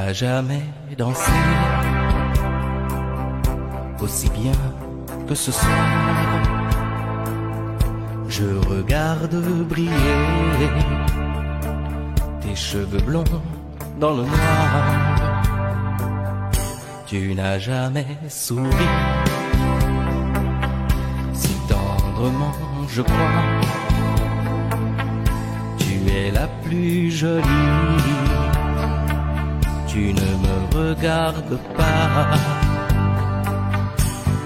n'as jamais dansé aussi bien que ce soir. Je regarde briller tes cheveux blonds dans le noir. Tu n'as jamais souri si tendrement, je crois. Tu es la plus jolie. Tu ne me regardes pas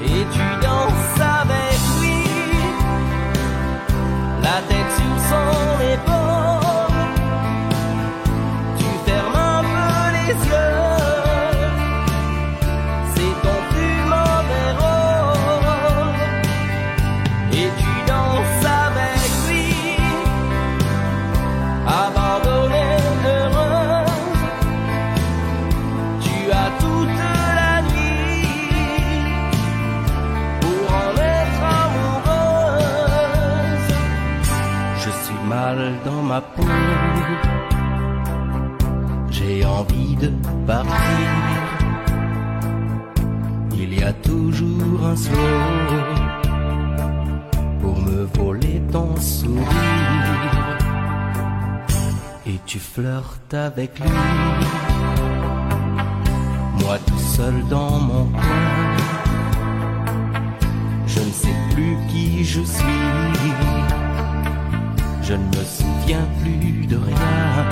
et tu danses avec lui, la tête sur son épaule. Tu fermes un peu les yeux, c'est ton plus mauvais rôle. Et tu danses avec lui, abandonnée, heureuse. Tu as toute la nuit pour en être amoureuse. Je suis mal dans ma peau, j'ai envie de partir. Il y a toujours un slow pour me voler ton sourire. Et tu flirtes avec lui, moi tout seul dans mon coin. Je ne sais plus qui je suis, je ne me souviens plus de rien.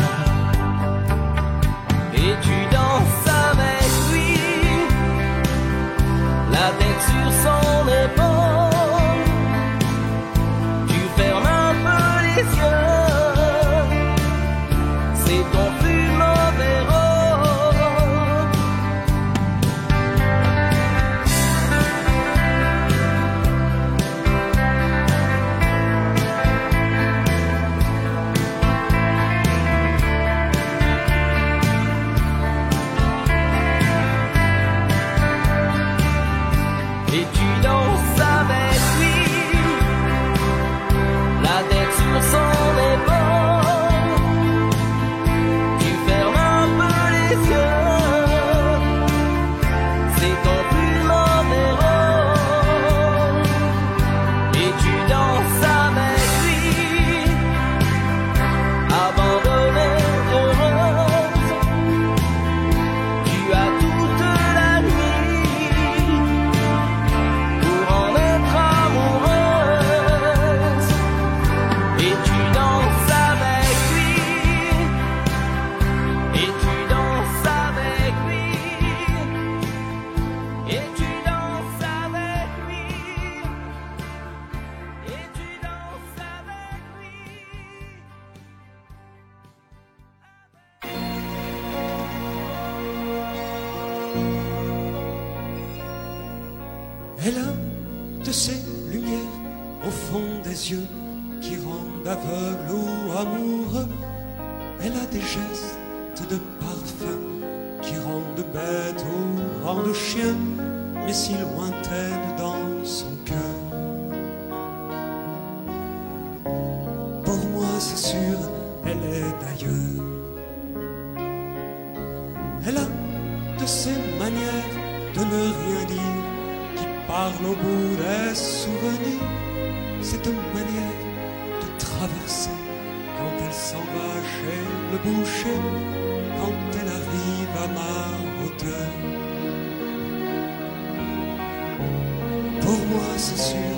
Et tu danses avec lui, la tête sur son épaule. Tu fermes un peu les yeux, c'est ton plus mauvais rôle. Et tu danses avec lui, la tête sur son épaule. Tu fermes un peu les yeux, c'est ton plus mauvais rôle. Et tu danses avec lui, abandonnée, heureuse. Tu as toute la nuit pour en être amoureuse. Et tu danses avec lui, et tu danses avec lui, et tu danses avec lui, et tu danses avec lui. Elle a de ces lumières au fond des yeux qui rendent aveugle ou amoureux. Elle a des gestes de parfum qui rendent bête ou rendent chien, mais si lointaine dans son cœur. Pour moi c'est sûr, elle est d'ailleurs. Elle a de ces manières de ne rien dire qui parle au bout des souvenirs. Cette manière de traverser quand elle s'en va chez le boucher, quand elle arrive à ma hauteur. Pour moi c'est sûr,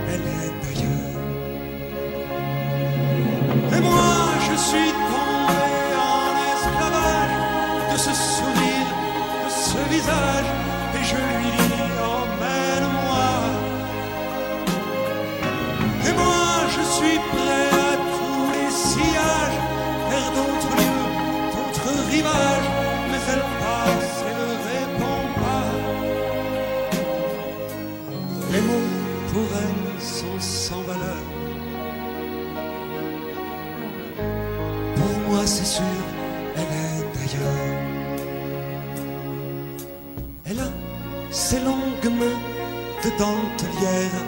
elle est d'ailleurs. Et moi je suis tombé en esclavage de ce sourire, de ce visage, et je lui dis emmène-moi. Et moi je suis prêt à tous les sillages, vers d'autres lieux, d'autres rivages, mais elle passe et ne répond pas. Les mots pour elle sont sans valeur. Pour moi c'est sûr, elle est d'ailleurs. Elle a ses longues mains de dentelière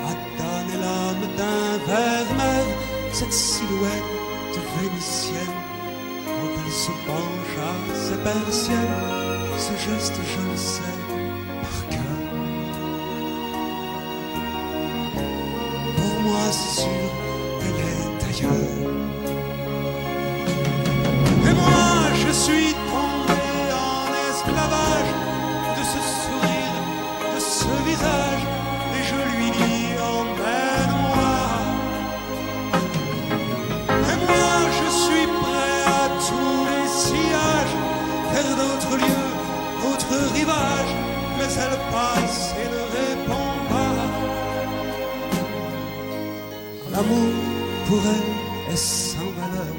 à damner l'âme d'un vermeer, cette silhouette vénitienne quand elle Il se penche à ses persiennes, ce geste je le sais par cœur. Pour moi c'est sûr, elle est ailleurs. Et moi je suis tombé en esclavage de ce sourire, de ce visage, et je lui dis emmène-moi. Et moi je suis prêt à tous les sillages, vers d'autres lieux, d'autres rivages, mais elle passe et ne répond pas. L'amour pour elle est sans valeur.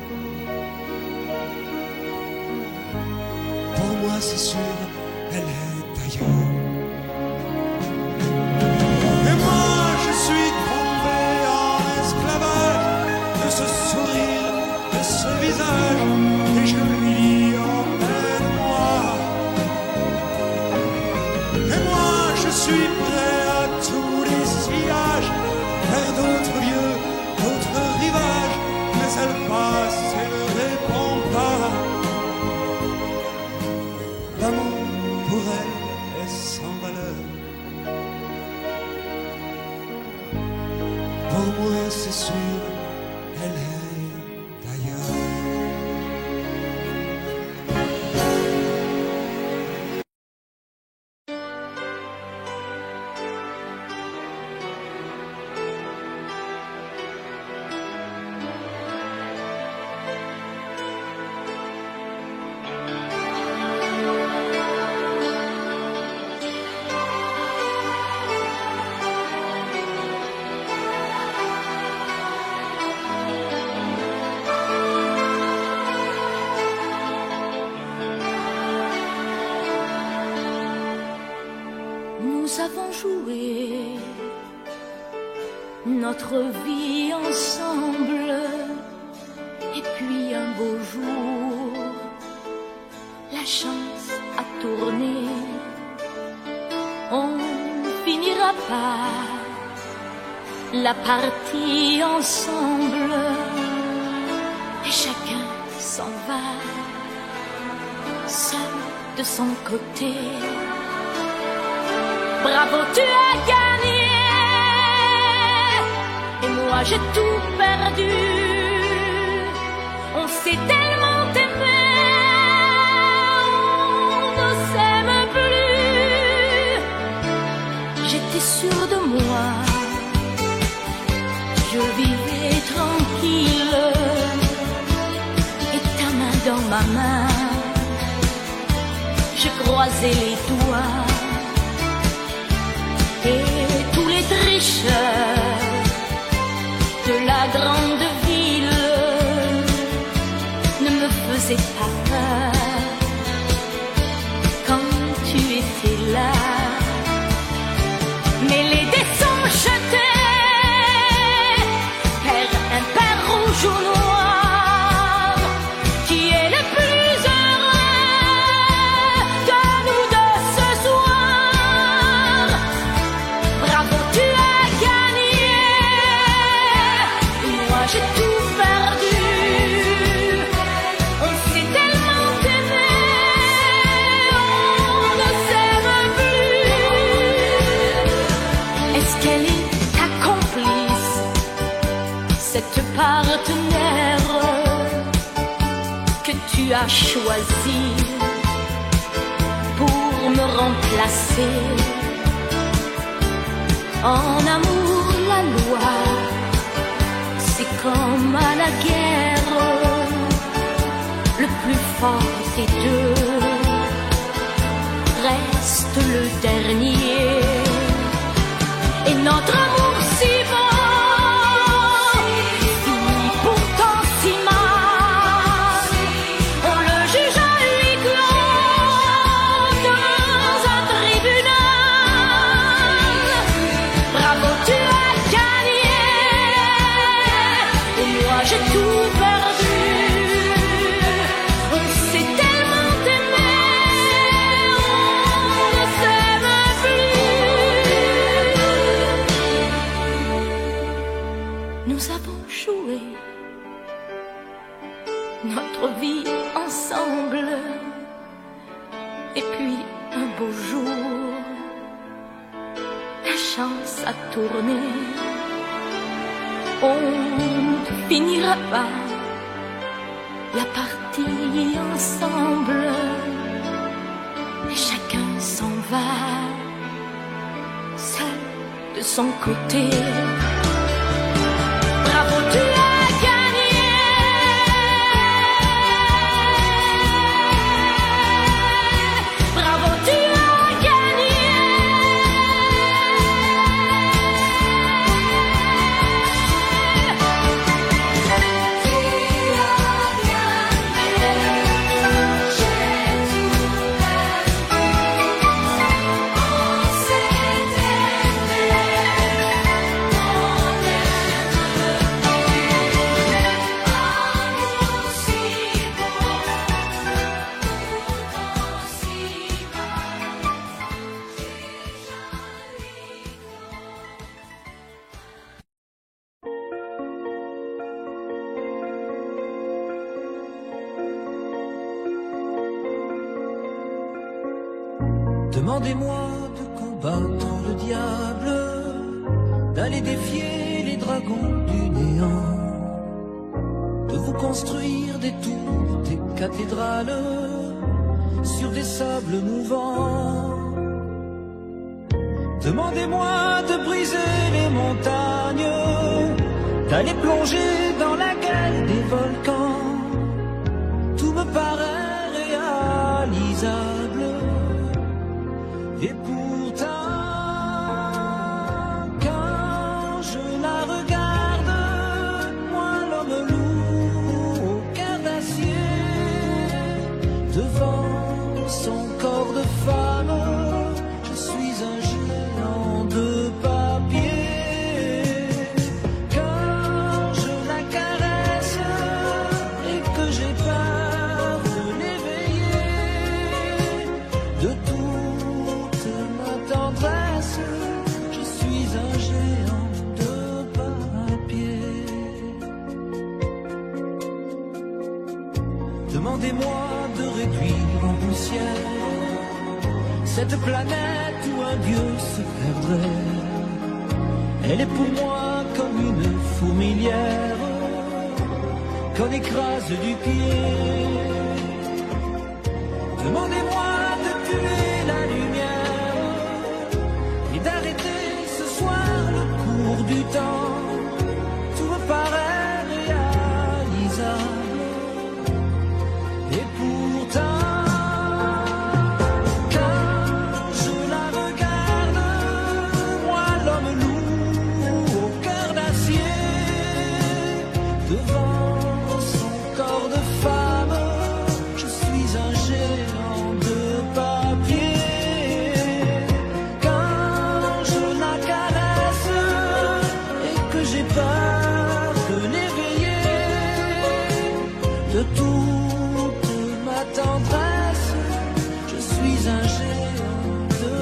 Pour moi c'est sûr, elle est ailleurs. Et moi je suis tombé en esclavage de ce sourire, de ce visage, et je lui dis emmène-moi. Et moi je suis prêt à tous les sillages, vers d'autres lieux, d'autres rivages, mais elle passe et ne répond pas. L'amour pour elle est sans valeur. Pour moi c'est sûr, elle est d'ailleurs. Nous avons joué notre vie ensemble, et puis un beau jour, la chance a tourné. On finira par la partie ensemble, et chacun s'en va, seul de son côté. Bravo, tu as gagné, et moi j'ai tout perdu. On s'est tellement aimé, on ne s'aime plus. J'étais sûre de moi, je vivais tranquille, et ta main dans ma main, je croisais les doigts. Et tous les tricheurs de la grande ville ne me faisaient pas peur quand tu étais là. Mais les dés sont jetés, pair impair, rouge ou noir, qui est le plus heureux de nous deux ce soir. Bravo, tu as gagné, moi j'ai tout perdu. On s'est tellement aimé, on ne s'aime plus. Est-ce qu'elle est ta complice, cette partenaire que tu as choisi pour me remplacer? En amour, la loi, c'est comme à la guerre, le plus fort des deux reste le dernier. Et notre amour si beau finit pourtant si mal. On le juge à huis clos dans un tribunal. Bravo, tu as gagné, et moi j'ai tout perdu. On s'est tellement aimé, on ne s'aime plus. Nous avons joué notre vie ensemble. Et puis un beau jour, la chance a tourné. On ne finira pas la partie ensemble. Et chacun s'en va, seul de son côté. Bravo, tu as gagné. Bravo, tu as gagné. Demandez-moi de combattre le diable, d'aller défier les dragons du néant, de vous construire des tours, des cathédrales sur des sables mouvants. Demandez-moi de briser les montagnes, d'aller plonger dans la gueule des volcans. Tout me paraît réalisable. Et pourtant, quand je la regarde, moi l'homme lourd au cœur d'acier, devant son corps de femme, je suis un géant de papier. Quand je la caresse et que j'ai peur de l'éveiller, de tout tendresse, je suis un géant de papier. Demandez-moi de réduire en poussière cette planète où un dieu se perdrait. Elle est pour moi comme une fourmilière qu'on écrase du pied. Demandez-moi de tuer la lumière, d'arrêter ce soir le cours du temps. Tout me paraît réalisable. Et pourtant, quand je la regarde, moi l'homme lourd au cœur d'acier, devant son corps de femme, je suis un géant de papier. J'ai peur de l'éveiller, de toute ma tendresse, je suis un géant de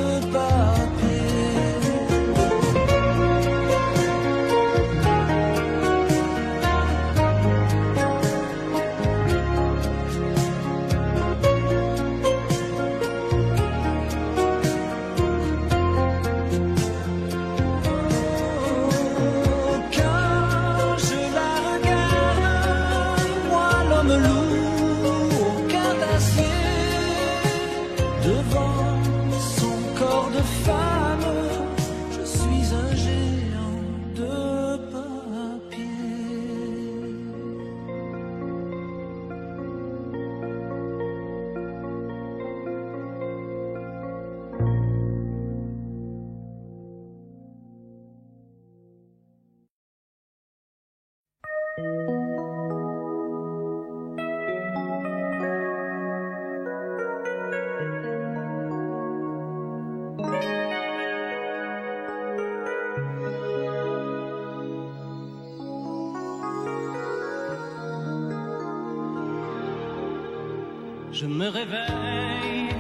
Je me réveille,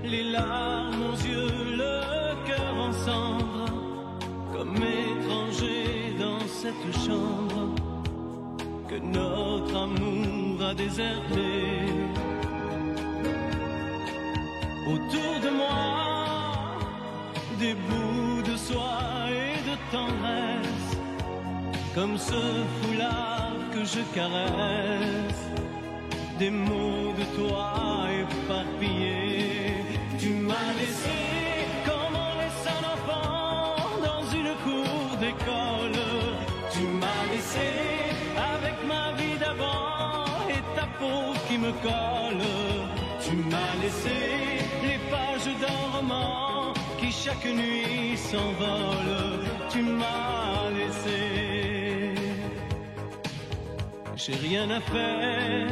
les larmes aux yeux, le cœur en cendres, comme étranger dans cette chambre que notre amour a m'a déserté. Autour de moi, des bouts de soie et de tendresse, comme ce foulard que je caresse, des mots de toi éparpillés. Tu m'as laissé comme on laisse un enfant dans une cour d'école. Tu m'as laissé avec ma vie d'avant et ta peau qui me colle. Tu m'as laissé les pages d'un roman qui chaque nuit s'envole. Tu m'as laissé. J'ai rien à faire,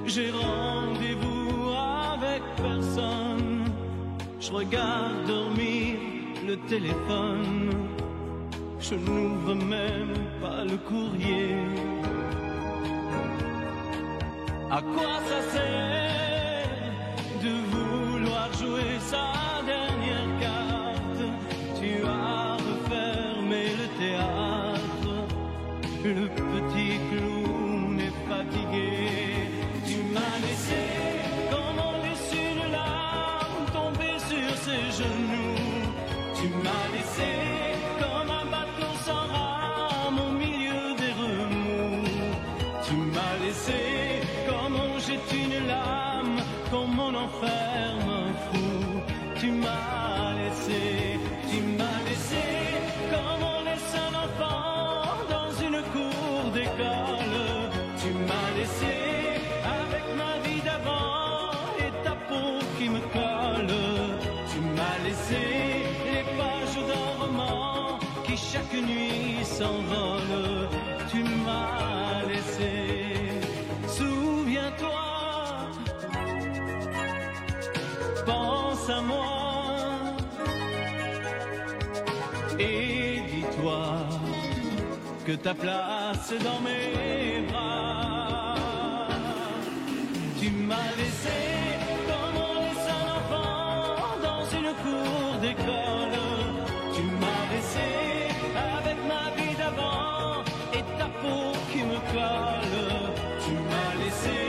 j'ai rendez-vous avec personne. Je regarde dormir le téléphone, je n'ouvre même pas le courrier. À quoi ça sert de vouloir jouer sa dernière carte? Tu as refermé le théâtre, le petit clown est fatigué. Tu m'as laissé comme on laisse une larme tomber sur ses genoux. Tu m'as laissé comme un bateau sans rame au milieu des remous. Tu m'as laissé comme on jette une lame, comme on enferme un fou. Tu m'as laissé comme on laisse un enfant dans une cour d'école. Tu m'as laissé avec ma vie d'avant et ta peau qui me colle. Tu m'as laissé les pages d'un roman qui chaque nuit s'envole. Tu m'as laissé. Souviens-toi, pense à moi et dis-toi que ta place est dans mes bras. Tu m'as laissé comme on laisse un enfant dans une cour d'école. Tu m'as laissé avec ma vie d'avant et ta peau qui me colle. Tu m'as laissé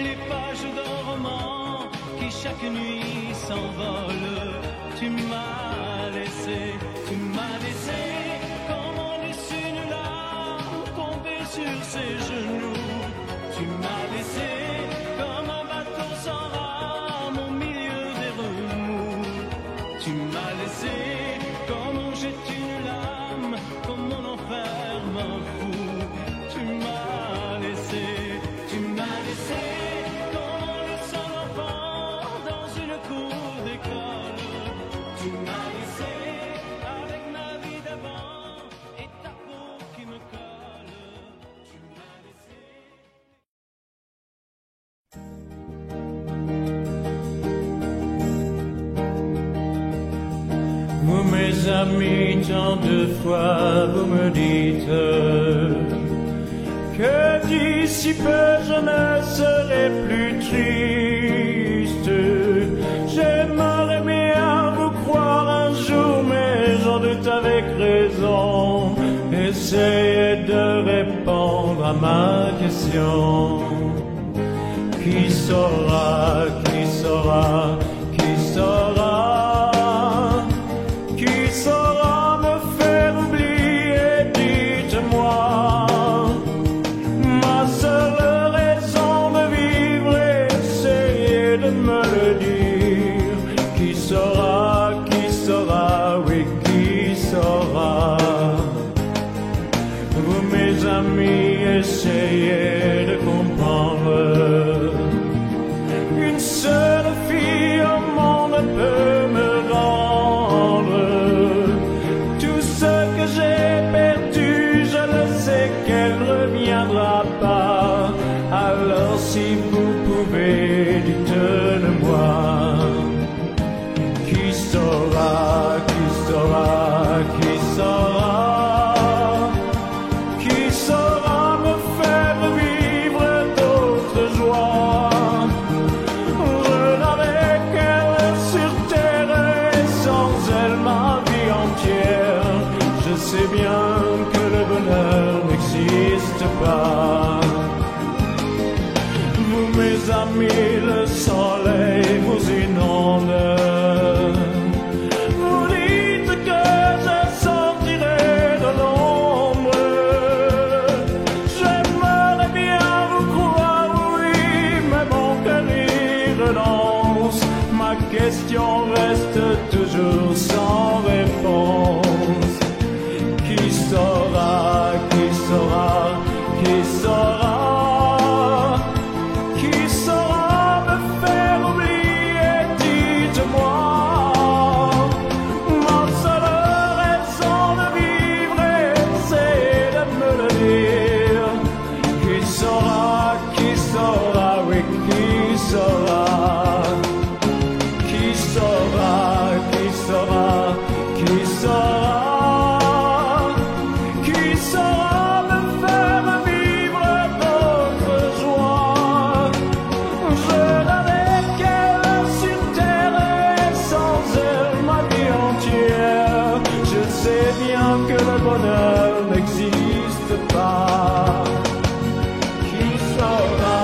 les pages d'un roman qui chaque nuit s'envole. Tu m'as laissé comme on laisse une larme tomber sur ses genoux. Tu m'as laissé comme un bateau sans rame au milieu des remous. Tu m'as laissé comme on jette une lame, comme on enferme un fou. Tu m'as laissé comme on laisse un enfant dans une cour d'école. Tu m'as laissé avec ma vie d'avant et ta peau qui me colle. Tu m'as laissé. Vous mes amis, tant de fois vous me dites que d'ici peu je ne serai plus triste. J'aimerais bien vous croire un jour, mais j'en doute avec raison. Essayez de répondre à ma question. Qui saura, qui saura, qui saura? Qui saura me faire oublier, dites-moi. Ma seule raison de vivre, essayez de me le dire. Qui saura, oui, qui saura? Vous mes amis, essayez de comprendre. Une seule fille au monde peut me rendre tout ce que j'ai perdu. Je le sais qu'elle reviendra pas. Alors si vous pouvez, dites-le-moi. Qui saura, qui saura, qui saura? Qui saura me faire vivre d'autres joies? Avec elle sur terre et sans elle ma vie entière. Je sais bien que le bonheur n'existe pas. saura me faire vivre d'autres joies. Je avec elle sur terre et sans elle ma vie entière. Je sais bien que le bonheur n'existe pas. Qui saura,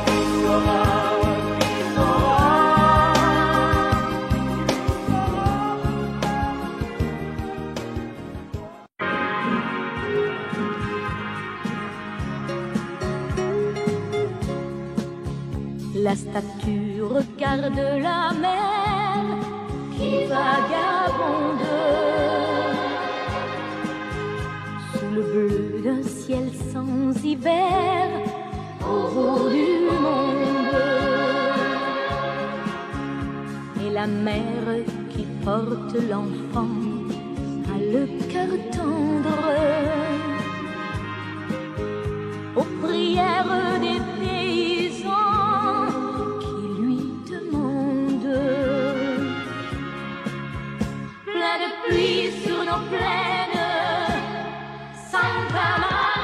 qui saura, qui saura. La statue regarde la mer qui vagabonde sous le bleu d'un ciel sans hiver au bout du monde. Et la mère qui porte l'enfant a le cœur tendre aux prières des paysans qui lui demandent. Plein de pluie sur nos plaines, Santa Maria.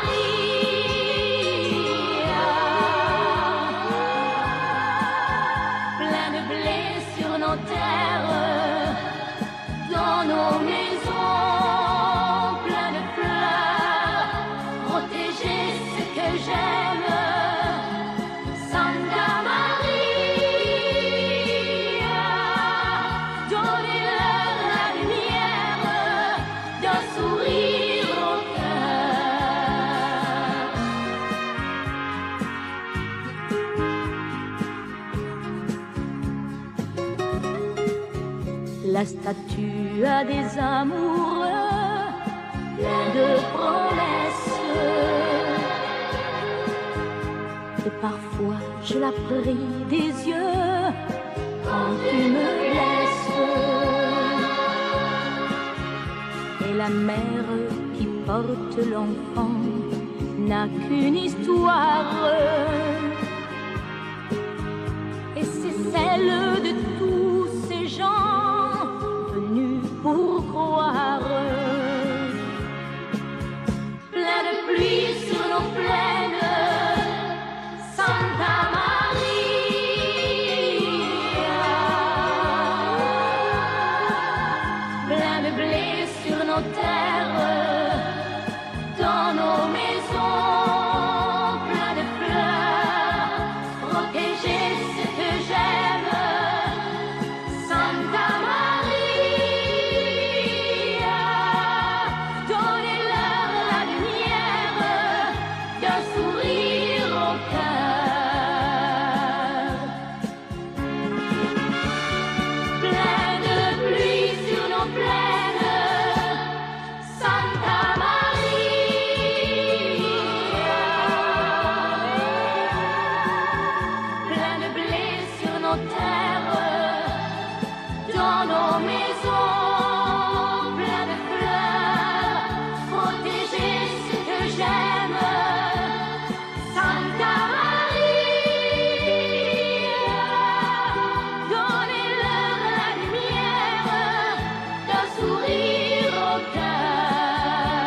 Plein de blé sur nos terres, dans nos maisons, plein de fleurs, protéger ce que j'aime. Santa Maria, donnez-leur la lumière d'un sourire au cœur. La statue a des amoureux pleins de promesses. Et parfois je la prie des yeux quand tu me laisses. Et la mère qui porte l'enfant n'a qu'une histoire. Et c'est celle de tous ces gens venus pour croire. Plein de pluie sur nos plaines, Santa Maria. Plein de blé sur nos terres, dans nos maisons, plein de fleurs, protéger ce que j'aime. Santa Maria, donnez-leur la lumière d'un sourire au cœur. Plein de pluie sur nos plaines, Santa Maria. Plein de blé sur nos terres, dans nos maisons, plein de fleurs, protéger ce que j'aime. Santa Maria, donnez-leur la lumière d'un sourire au cœur.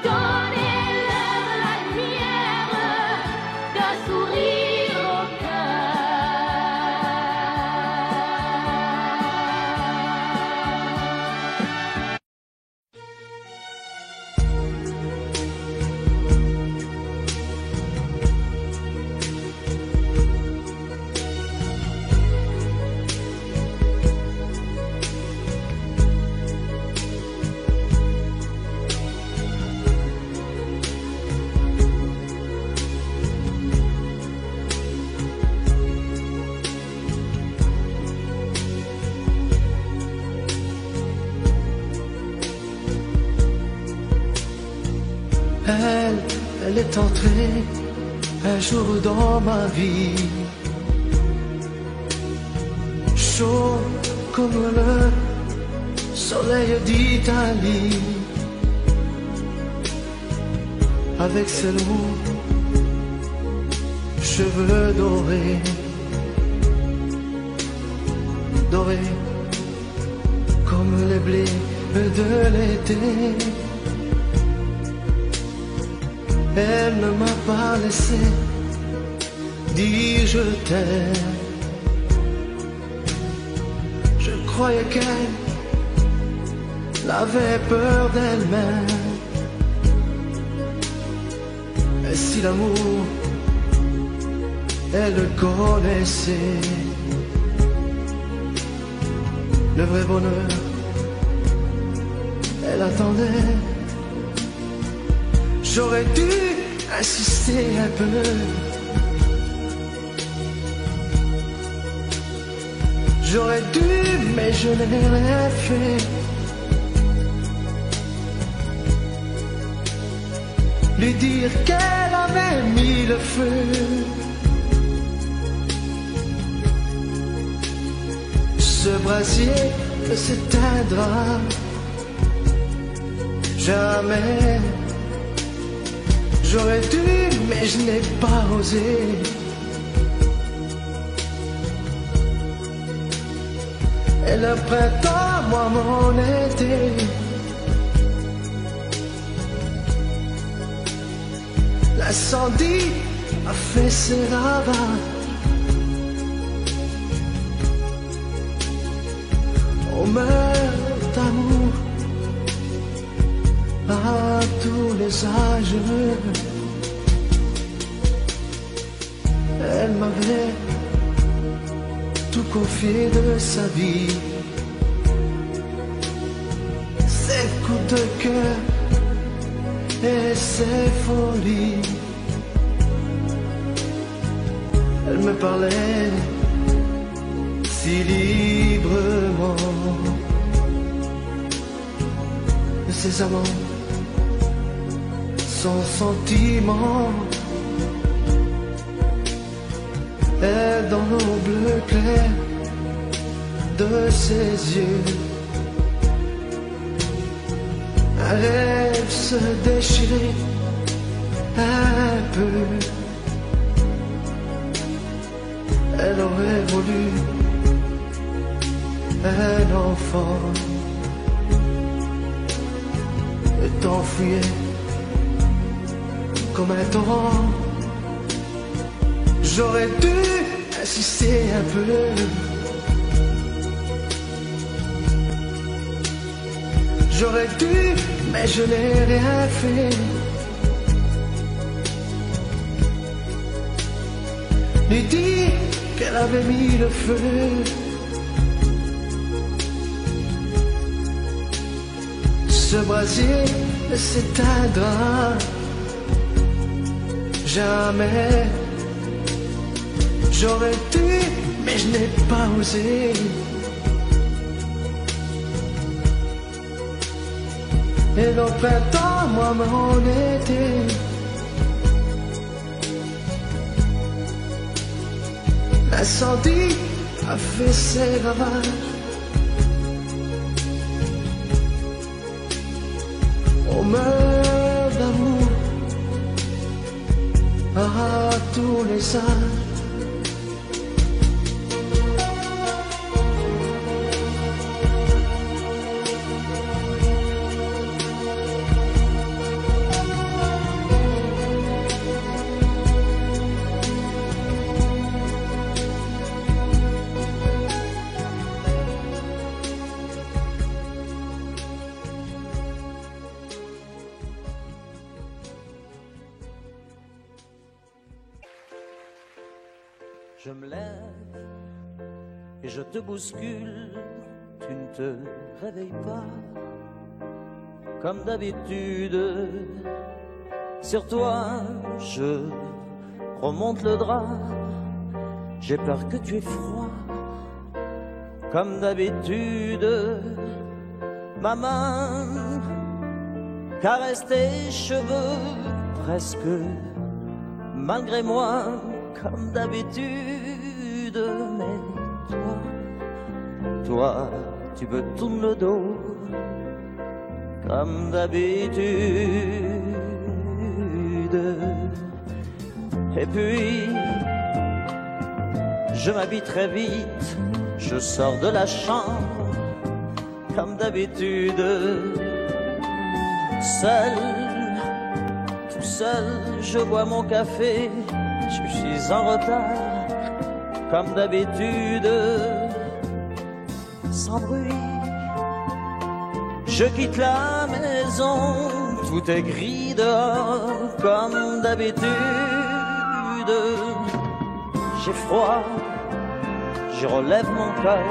Donnez-leur la lumière d'un sourire au Elle est entrée un jour dans ma vie, chaud comme le soleil d'Italie, avec ses longs cheveux dorés, dorés comme les blés de l'été. Elle ne m'a pas laissé dire je t'aime. Je croyais qu'elle avait peur d'elle-même. Et si l'amour, elle le connaissait, le vrai bonheur, elle attendait. J'aurais dû insister un peu. J'aurais dû, mais je n'ai rien fait. Lui dire qu'elle avait mis le feu. Ce brasier ne s'éteindra jamais. J'aurais dû, mais je n'ai pas osé. Et le printemps, moi mon été. L'incendie a fait ses ravages. On meurt d'amour à tous les âges. Elle m'avait tout confié de sa vie. Ses coups de cœur et ses folies. Elle me parlait si librement de ses amants, son sentiment. Et dans le bleu clair de ses yeux, un rêve se déchirait un peu. Elle aurait voulu un enfant et t'enfuyait comme un torrent. J'aurais dû insister un peu. J'aurais dû, mais je n'ai rien fait. Lui dire qu'elle avait mis le feu. Ce brasier ne s'éteindra jamais. J'aurais dû, mais je n'ai pas osé. Et le printemps, moi mon été. L'incendie a fait ses ravages. On meurt d'amour à tous les âges. Je me lève et je te bouscule, tu ne te réveilles pas. Comme d'habitude, sur toi je remonte le drap. J'ai peur que tu aies froid. Comme d'habitude, ma main caresse tes cheveux presque malgré moi. Comme d'habitude, mais toi, tu me tournes le dos, comme d'habitude. Et puis, je m'habille très vite, je sors de la chambre, comme d'habitude, seul, tout seul, je bois mon café, je suis en retard, comme d'habitude, sans bruit. Je quitte la maison, tout est gris dehors, comme d'habitude. J'ai froid, je relève mon cœur,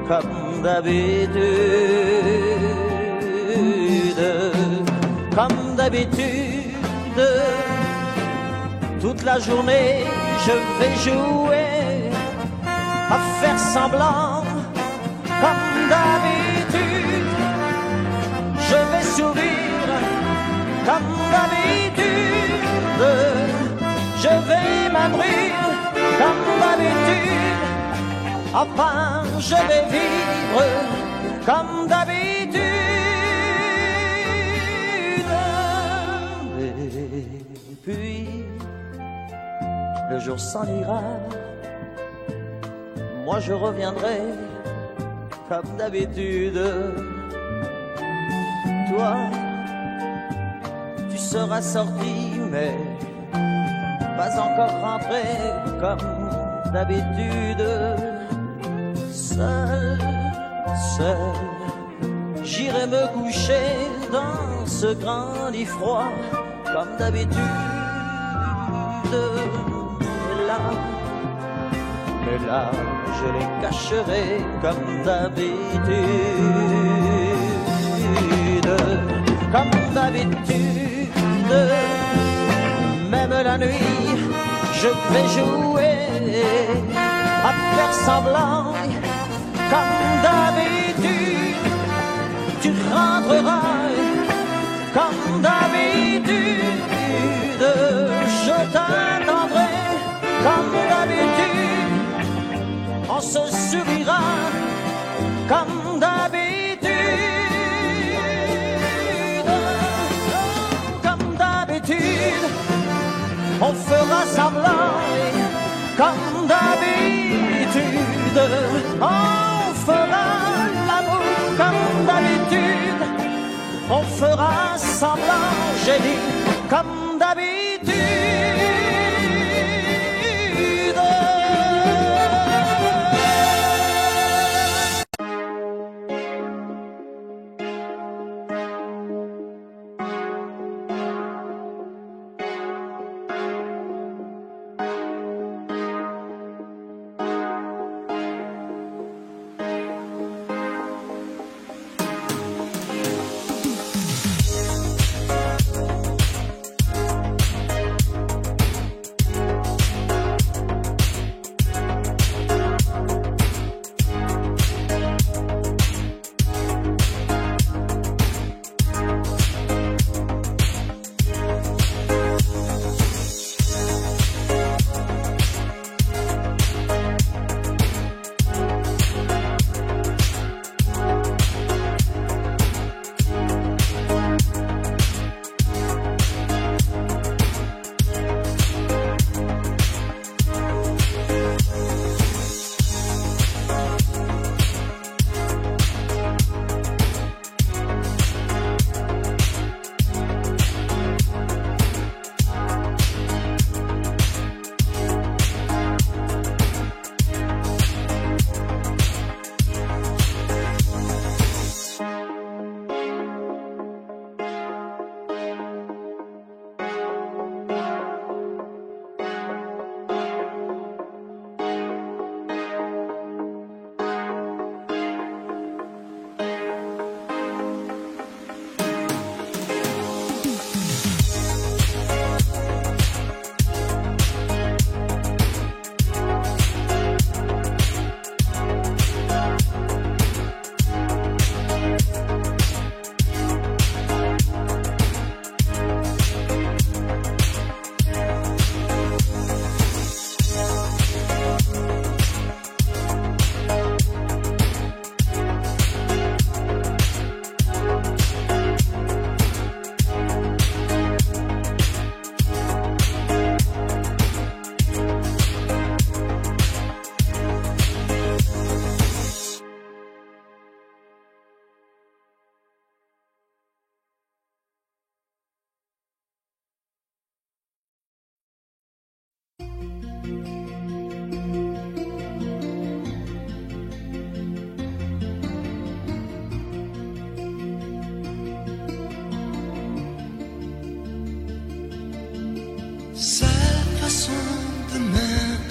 comme d'habitude. Comme d'habitude, toute la journée, je vais jouer à faire semblant, comme d'habitude. Je vais sourire, comme d'habitude. Je vais m'abrir, comme d'habitude. Enfin, je vais vivre, comme d'habitude. Et puis, le jour s'en ira. Moi, je reviendrai, comme d'habitude. Toi, tu seras sorti, mais pas encore rentré, comme d'habitude. Seul, j'irai me coucher dans ce grand lit froid, comme d'habitude. Mais là, je les cacherai, comme d'habitude. Comme d'habitude, même la nuit, je vais jouer à faire semblant, comme d'habitude. Tu rentreras, comme d'habitude. Je t'attendrai, comme d'habitude. On se sourira, comme d'habitude. On fera semblant, comme d'habitude. On fera l'amour, comme d'habitude. On fera semblant, j'ai dit, comme d'habitude.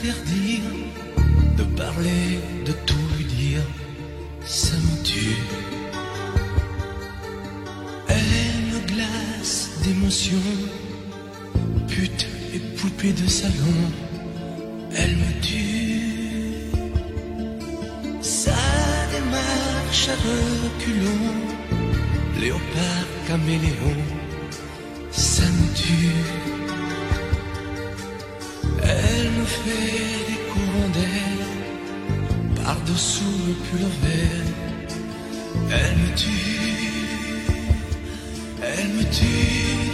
l'interdire, de parler, de tout lui dire, ça me tue. Elle me glace d'émotion, pute et poupée de salon, elle me tue. Sa démarche à reculons, léopard caméléon, ça me tue. Elle me fait des courants d'air par-dessous le pull vert. Elle me tue, elle me tue,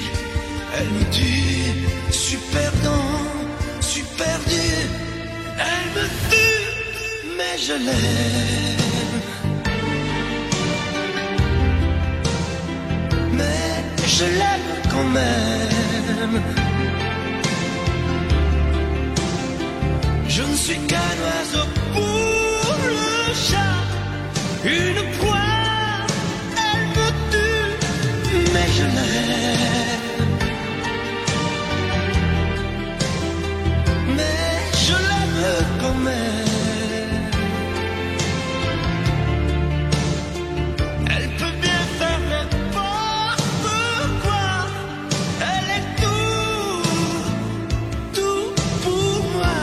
elle me tue. Super dent, super dur. Elle me tue, mais je l'aime. Mais je l'aime quand même. Je ne suis qu'un oiseau pour le chat, une proie, elle me tue, mais je l'aime. Mais je l'aime quand même. Elle peut bien faire n'importe quoi, elle est tout pour moi.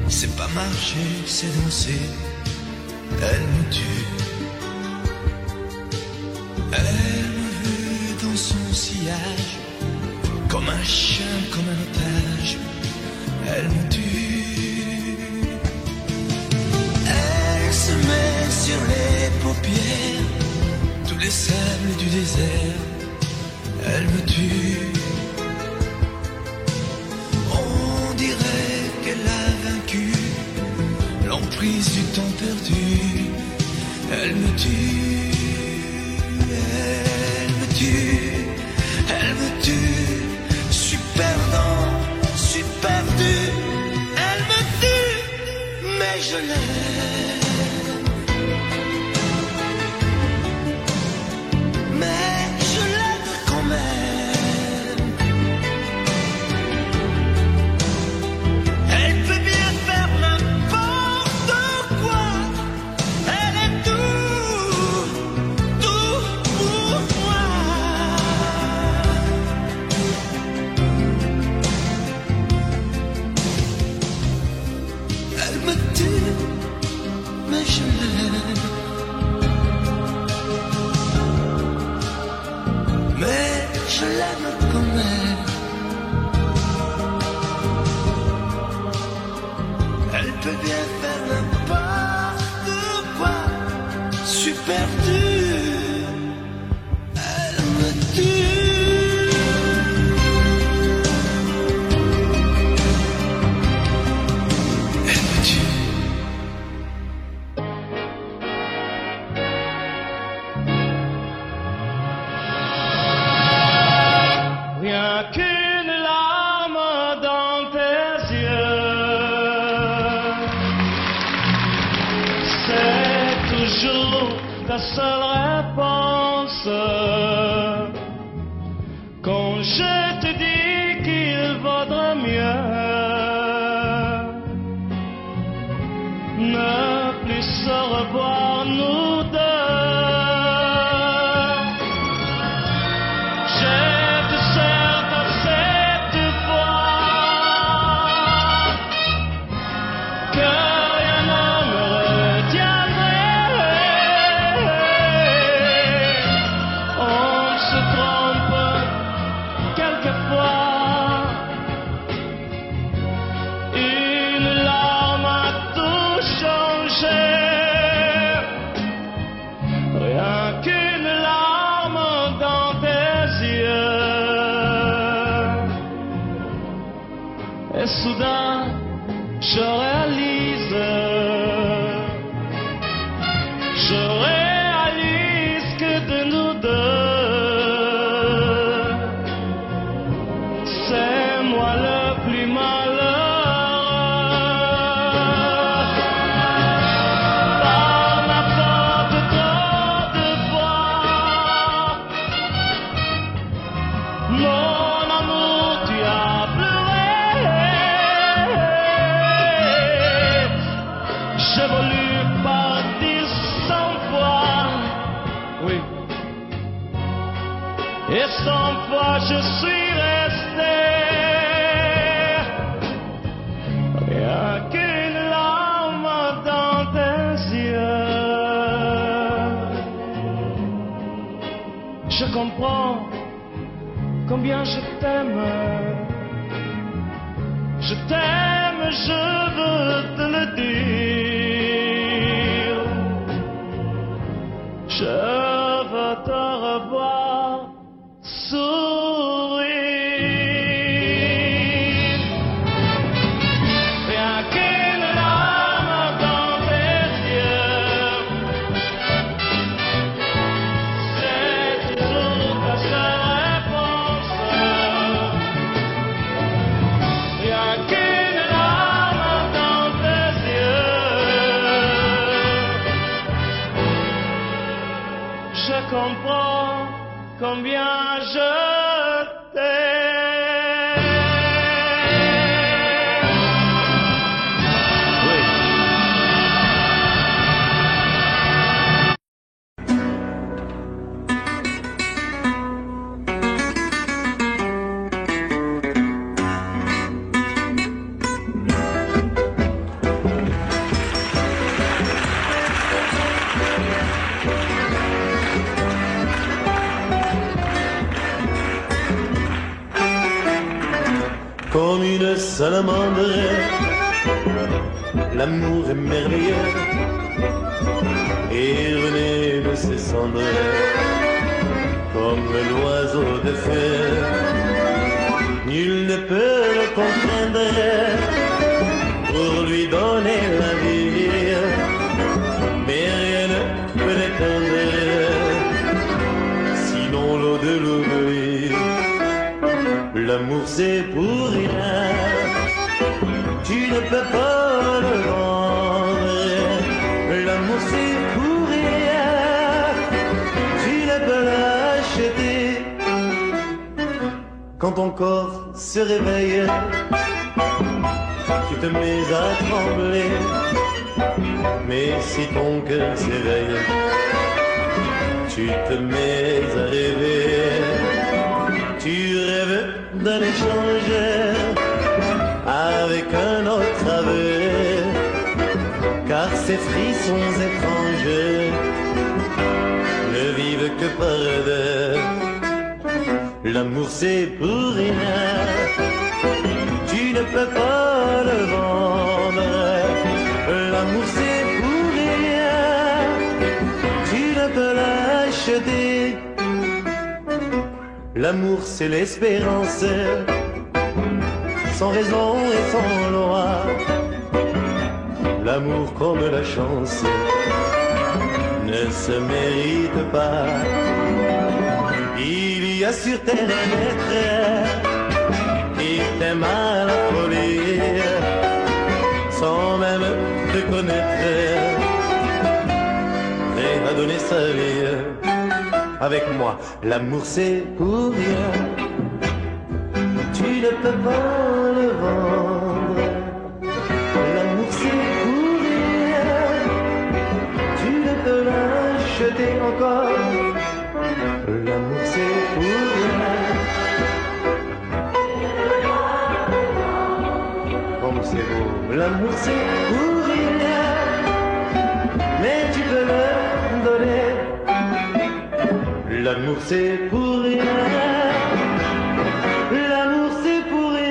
C'est pas marcher, c'est danser. Elle me tue. Elle me veut dans son sillage, comme un chien, comme un otage. Elle me tue. Elle se met sur les paupières tous les sables du désert. Elle me tue. Elle a vaincu l'emprise du temps perdu. Elle me tue, elle me tue, elle me tue. Super dent, super dur. Elle me tue, mais je l'aime. Mais je l'aime quand même. Je l'aime quand même. Elle peut bien faire n'importe quoi. Super dur. Elle me tue. Elle me tue. Qu'une larme dans tes yeux, c'est toujours ta seule réponse. Quand je te dis qu'il vaudrait mieux ne plus se revoir nous deux. Et soudain, je réalise que de nous deux, c'est moi le plus malheureux. Je t'aime, je veux te le dire. Je veux te revoir sourire. Rien qu'une larme dans tes yeux, c'est toujours ta seule réponse. Rien qu'une larme dans tes yeux, je comprends combien je t'aime. Oui. Comme une salamandre, l'amour est merveilleux et renaît de ses cendres comme l'oiseau de feu. Nul ne peut le comprendre pour lui donner la vie, mais rien ne peut l'éteindre, sinon l'eau de l'oubli. L'amour c'est pour rien, tu ne peux pas le vendre. L'amour c'est pour rien, tu ne peux l'acheter. Quand ton corps se réveille, tu te mets à trembler. Mais si ton cœur s'éveille, tu te mets à rêver. Tu rêves d'un échange avec un autre aveu, car ces frissons étranges ne vivent que par deux. L'amour c'est pour rien, tu ne peux pas le vendre. L'amour c'est pour rien, tu ne peux l'acheter. L'amour c'est l'espérance, sans raison et sans loi. L'amour comme la chance ne se mérite pas. Il y a sur terre un être qui t'aime à la folie, sans même te connaître, prêt à donner sa vie. Avec moi, l'amour c'est pour rien, tu ne peux pas le vendre. L'amour c'est pour rien, tu ne peux l'acheter encore. L'amour c'est pour rien, comme c'est beau. L'amour c'est pour rien, mais tu peux le donner. L'amour c'est pour rien, l'amour c'est pour rien.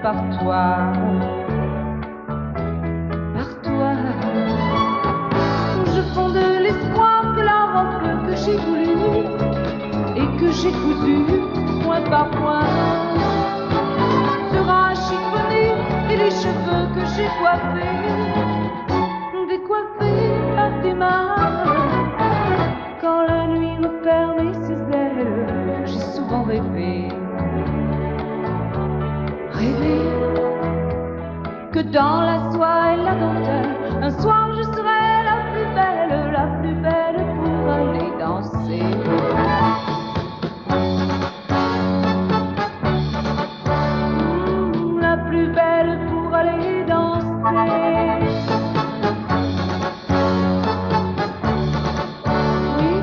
par toi. Par toi. Je fonde l'espoir que la robe que j'ai voulu et que j'ai cousu point par point sera chiffonnée et les cheveux que j'ai coiffés décoiffés par tes mains. Quand la nuit me permet ses ailes, j'ai souvent rêvé que dans la soie et la dentelle, un soir je serai la plus belle pour aller danser. La plus belle pour aller danser. Oui,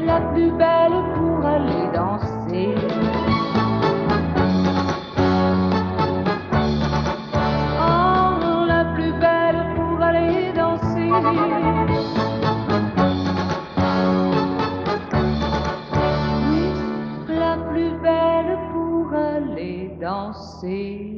la plus belle pour aller danser. Oh, la plus belle pour aller danser. Oui, la plus belle pour aller danser.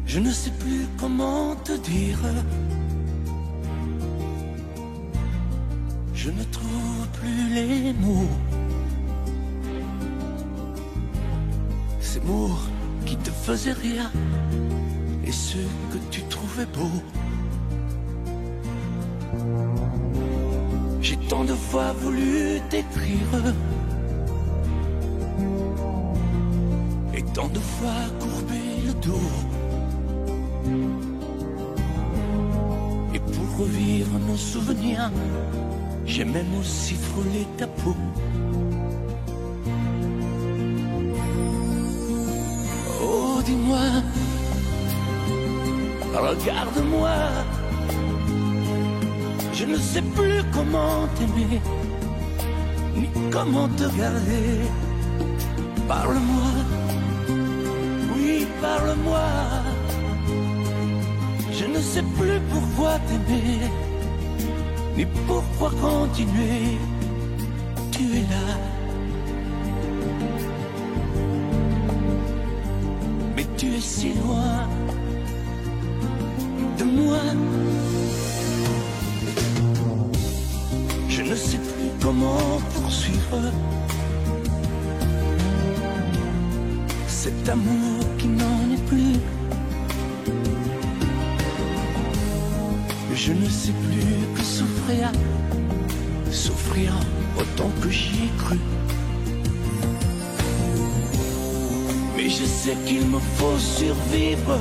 Je ne sais plus comment te dire. Je ne trouve plus les mots. Ces mots qui te faisaient rire et ceux que tu trouvais beaux. J'ai tant de fois voulu t'écrire et tant de fois courbé le dos. Et pour revivre nos souvenirs, j'ai même aussi frôlé ta peau. Oh, dis-moi, regarde-moi. Je ne sais plus comment t'aimer, ni comment te garder. Parle-moi, oui, parle-moi. Je ne sais plus pourquoi t'aimer, ni pourquoi continuer. Tu es là, si loin de moi. Je ne sais plus comment poursuivre cet amour qui n'en est plus. Je ne sais plus que souffrir, souffrir autant que j'y ai cru. Mais je sais qu'il me faut survivre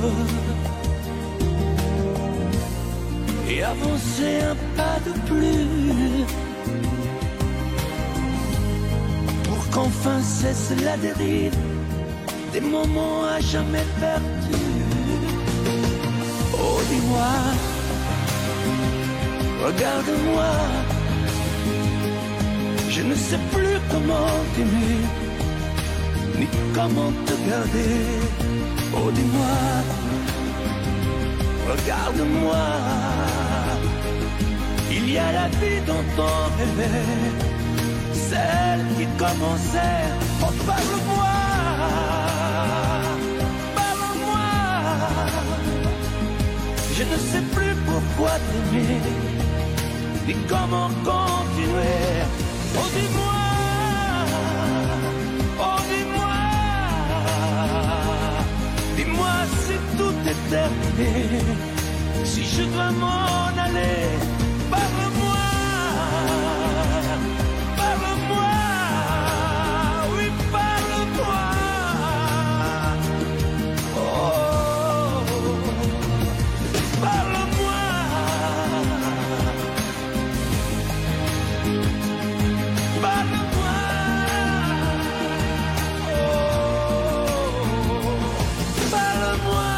et avancer un pas de plus pour qu'enfin cesse la dérive des moments à jamais perdus. Oh, dis-moi, regarde-moi, je ne sais plus comment t'aimer, ni comment te garder. Oh, dis-moi, regarde-moi, il y a la vie dont on rêvait, celle qui commençait. Oh, parle-moi, parle-moi, je ne sais plus pourquoi t'aimer, ni comment continuer. Oh, dis-moi, oh, dis-moi, dis-moi si tout est terminé, si je dois m'en aller. Parle-moi, parle-moi, oui, parle-moi. Oh, parle-moi. Parle-moi, oh, parle-moi.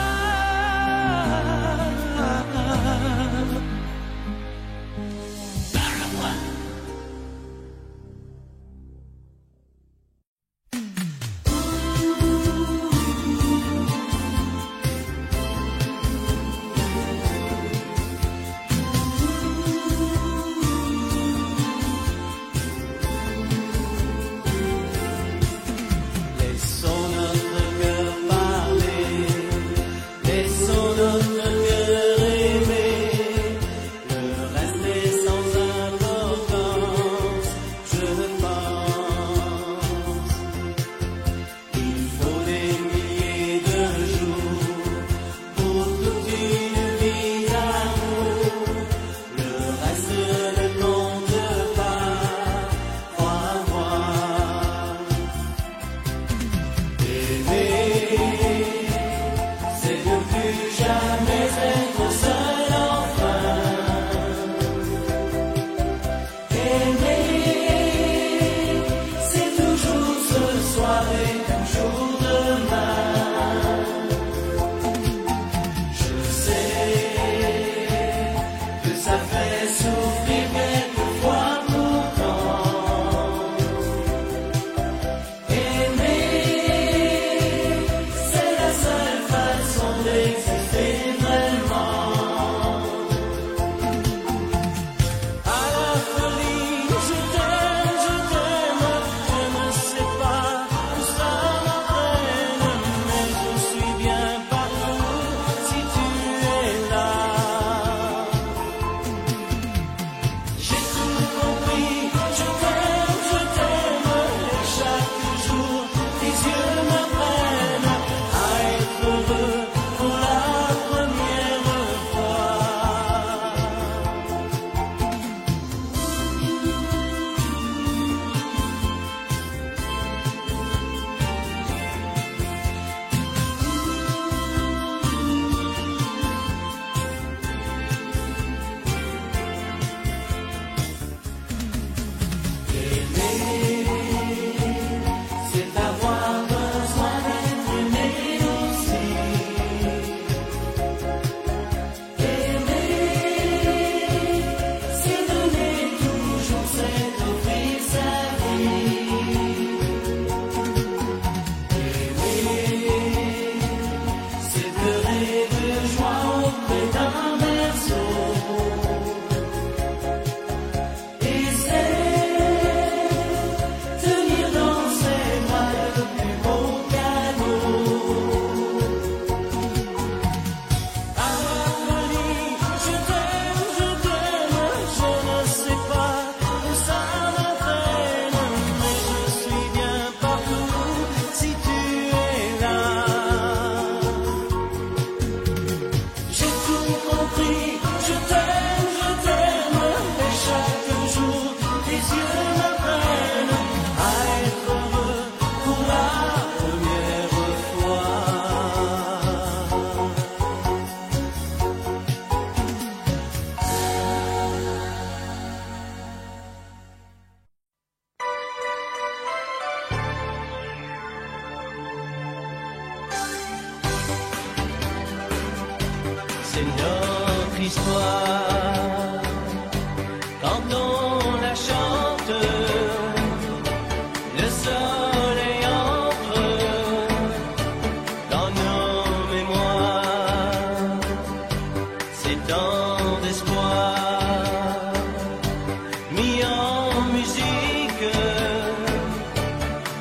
c'est notre histoire. Quand on la chante, le soleil entre dans nos mémoires. C'est tant d'espoir mis en musique,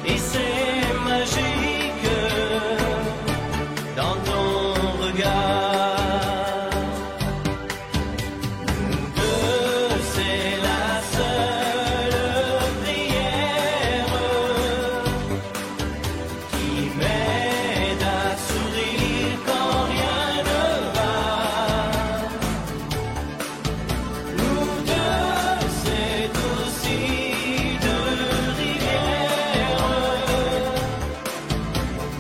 et c'est magique dans ton regard. Nous deux, c'est la seule prière qui m'aide à sourire quand rien ne va. Nous deux, c'est aussi deux rivières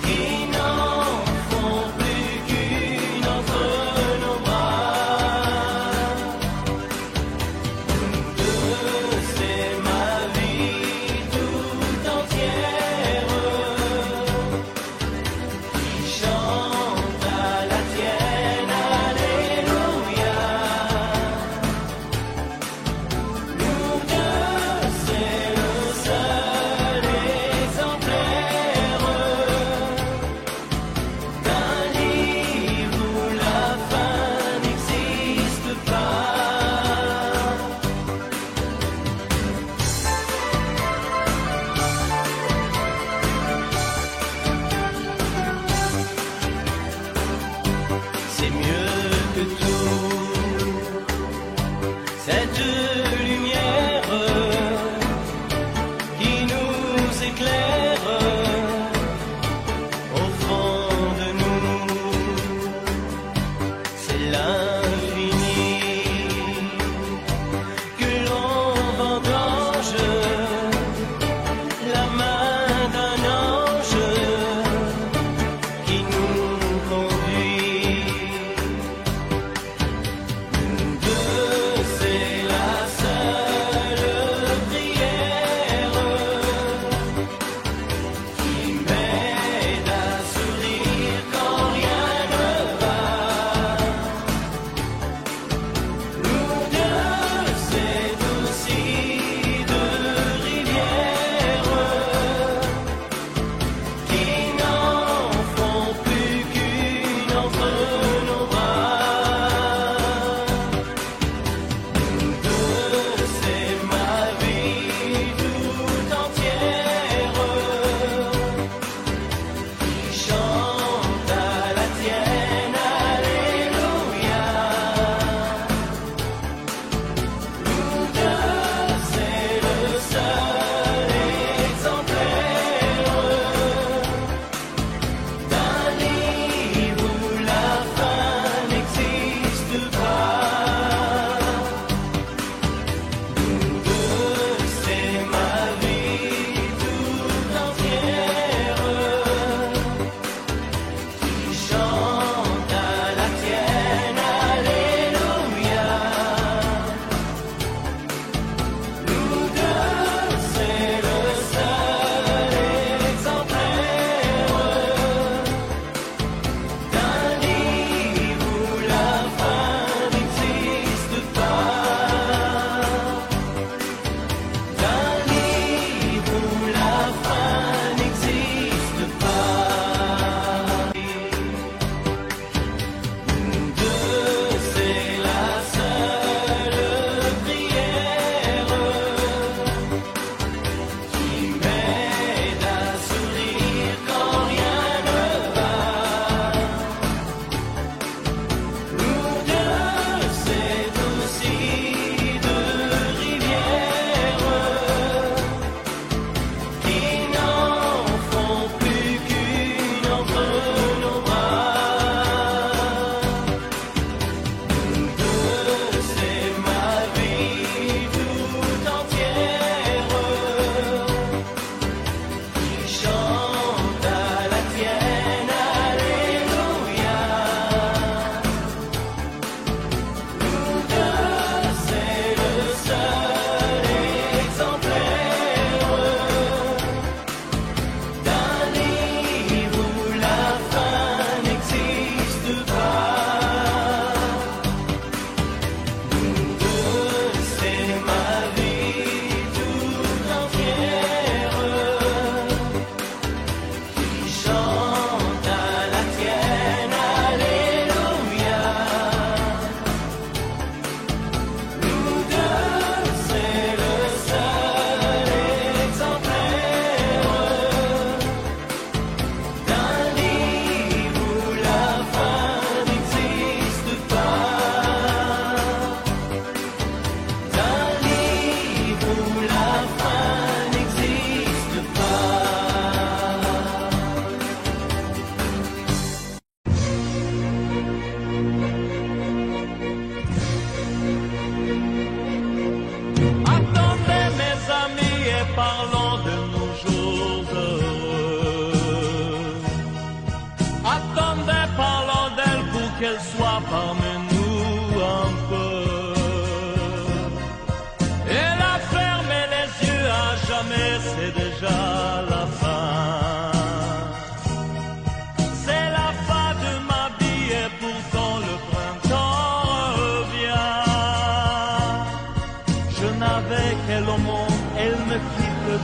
qui n'en font plus qu'une entre nos bras. Nous deux, c'est ma vie tout entière qui chante à la tienne, alléluia. Nous deux, c'est le seul exemplaire d'un livre où la fin n'existe pas. C'est mieux que tout, cette lumière qui nous éclaire au fond de nous. C'est l'infini que l'on vendange, la main d'un ange qui nous conduit. Nous deux, c'est la seule prière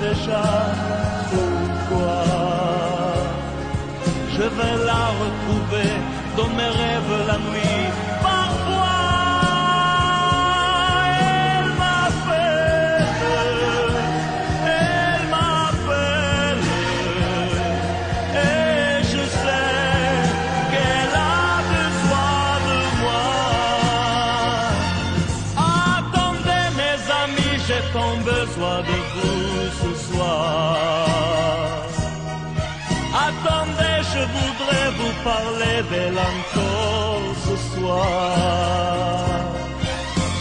déjà pourquoi. Je vais la retrouver dans mes rêves la nuit. Parfois, elle m'appelle, et je sais qu'elle a besoin de moi. Attendez mes amis, j'ai tant besoin de vous ce soir. Attendez, je voudrais vous parler d'elle encore ce soir.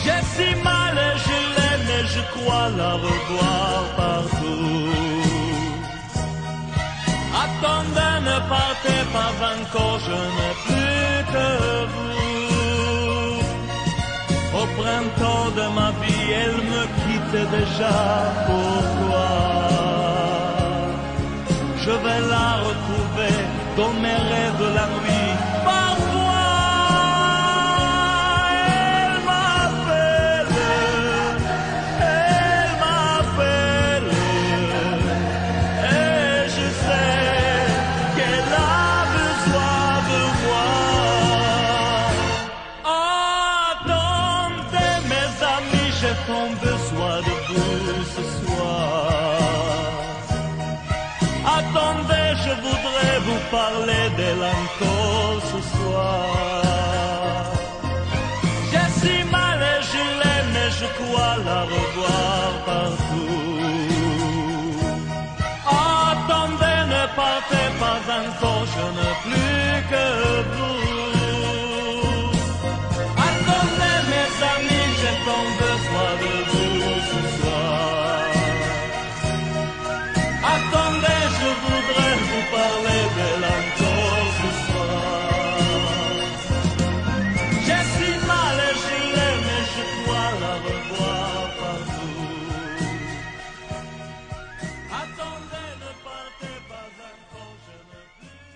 J'ai si mal et je l'aime et je crois la revoir partout. Attendez, ne partez pas encore, je n'ai plus que vous. Au printemps de ma vie, elle me quitte déjà, pourquoi? Je vais la retrouver dans mes rêves la nuit. Parfois, elle m'appelle, et je sais qu'elle a besoin de moi. Attendez mes amis, j'ai tant besoin de vous ce soir. Attendez, je voudrais vous parler d'elle encore ce soir. J'ai si mal et je l'aime et je crois la revoir partout. Attendez, ne partez pas encore, je n'ai plus que vous. Attendez mes amis, j'ai tant besoin de vous ce soir. Attendez, je voudrais vous parler d'elle encore ce soir. J'ai si mal et je l'aime et je crois la revoir partout. Attendez, ne partez pas encore, je ne plus.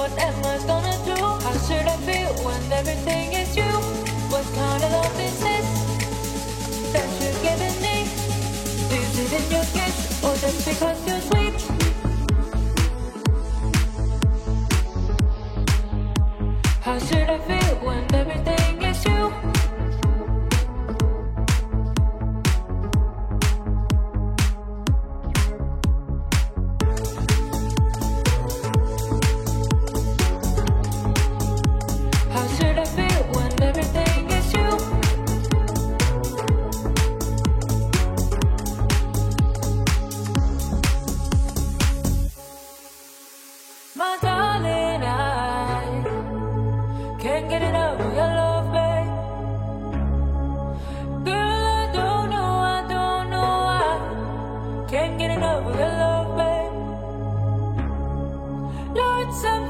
What am I gonna do? How should I feel when everything is you? What kind of love is this that you're giving me? Is it in your gift or just because you're sweet? How should I feel when everything is you? How should I feel when everything is you? My darling, I can't get enough of your love, babe. Girl, I don't know why. Can't get enough of your love, babe. Lord, some